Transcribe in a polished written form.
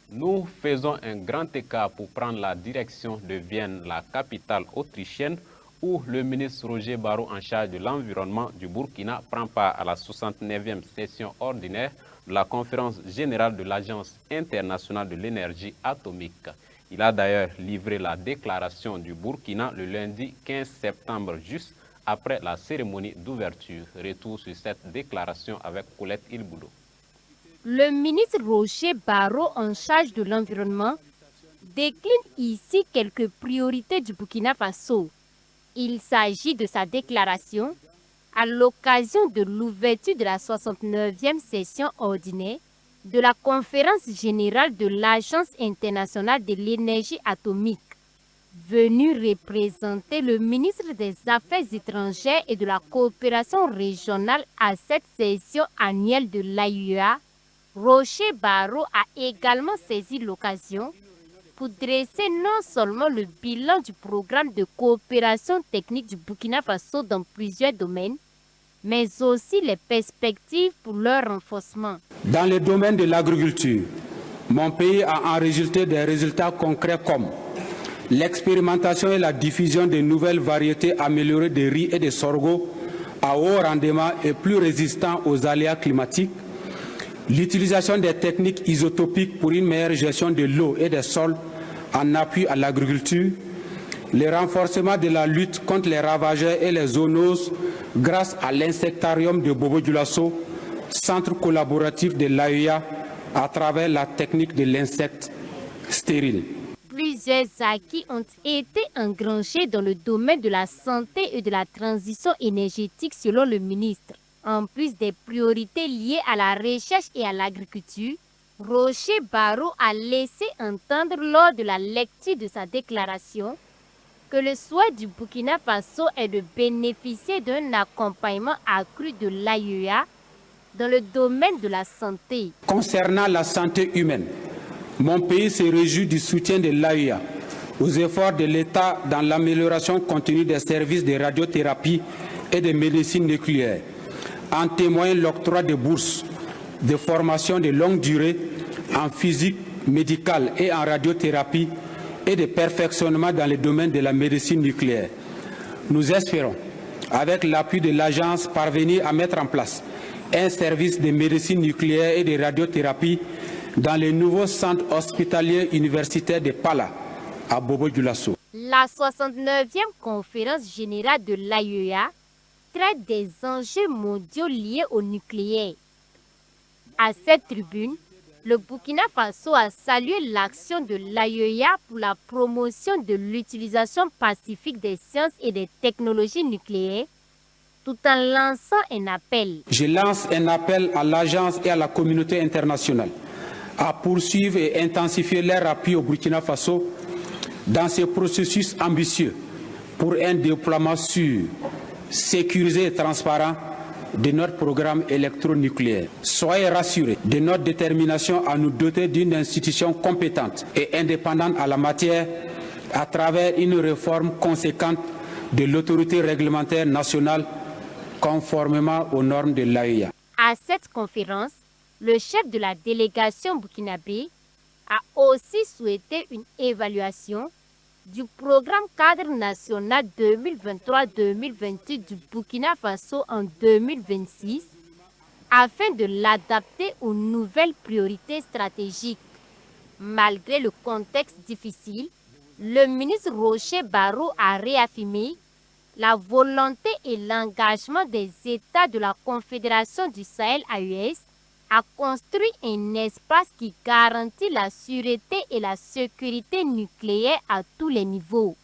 Nous faisons un grand écart pour prendre la direction de Vienne, la capitale autrichienne, où le ministre Roger Barrot, en charge de l'environnement du Burkina, prend part à la 69e session ordinaire de la conférence générale de l'Agence internationale de l'énergie atomique. Il a d'ailleurs livré la déclaration du Burkina le lundi 15 septembre, juste après la cérémonie d'ouverture. Retour sur cette déclaration avec Colette Ilboudo. Le ministre Roger Barrot, en charge de l'environnement, décline ici quelques priorités du Burkina Faso. Il s'agit de sa déclaration à l'occasion de l'ouverture de la 69e session ordinaire de la conférence générale de l'Agence internationale de l'énergie atomique. Venu représenter le ministre des Affaires étrangères et de la coopération régionale à cette session annuelle de l'AIEA, Roger Barrot a également saisi l'occasion pour dresser non seulement le bilan du programme de coopération technique du Burkina Faso dans plusieurs domaines, mais aussi les perspectives pour leur renforcement. Dans le domaine de l'agriculture, mon pays a enregistré des résultats concrets comme l'expérimentation et la diffusion de nouvelles variétés améliorées de riz et de sorgho à haut rendement et plus résistants aux aléas climatiques, l'utilisation des techniques isotopiques pour une meilleure gestion de l'eau et des sols en appui à l'agriculture, le renforcement de la lutte contre les ravageurs et les zoonoses grâce à l'insectarium de Bobo-Dioulasso, centre collaboratif de l'AEA à travers la technique de l'insecte stérile. Plusieurs acquis ont été engrangés dans le domaine de la santé et de la transition énergétique selon le ministre. En plus des priorités liées à la recherche et à l'agriculture, Roger Barrot a laissé entendre lors de la lecture de sa déclaration que le souhait du Burkina Faso est de bénéficier d'un accompagnement accru de l'AIEA dans le domaine de la santé. Concernant la santé humaine, mon pays se réjouit du soutien de l'AIEA aux efforts de l'État dans l'amélioration continue des services de radiothérapie et de médecine nucléaire. En témoigne l'octroi de bourses de formation de longue durée en physique médicale et en radiothérapie et de perfectionnement dans le domaine de la médecine nucléaire. Nous espérons, avec l'appui de l'agence, parvenir à mettre en place un service de médecine nucléaire et de radiothérapie dans le nouveau centre hospitalier universitaire de Pala, à Bobo-Dioulasso. La 69e conférence générale de l'AIEA traite des enjeux mondiaux liés au nucléaire. À cette tribune, le Burkina Faso a salué l'action de l'AIEA pour la promotion de l'utilisation pacifique des sciences et des technologies nucléaires, tout en lançant un appel. Je lance un appel à l'agence et à la communauté internationale à poursuivre et intensifier leur appui au Burkina Faso dans ce processus ambitieux pour un déploiement sûr, sécurisé et transparent de notre programme électronucléaire. Soyez rassurés de notre détermination à nous doter d'une institution compétente et indépendante en la matière à travers une réforme conséquente de l'autorité réglementaire nationale conformément aux normes de l'AIEA. À cette conférence, le chef de la délégation burkinabé a aussi souhaité une évaluation du programme cadre national 2023-2028 du Burkina Faso en 2026 afin de l'adapter aux nouvelles priorités stratégiques. Malgré le contexte difficile, le ministre Roger Barrot a réaffirmé la volonté et l'engagement des États de la Confédération du Sahel AES à construire un espace qui garantit la sûreté et la sécurité nucléaire à tous les niveaux.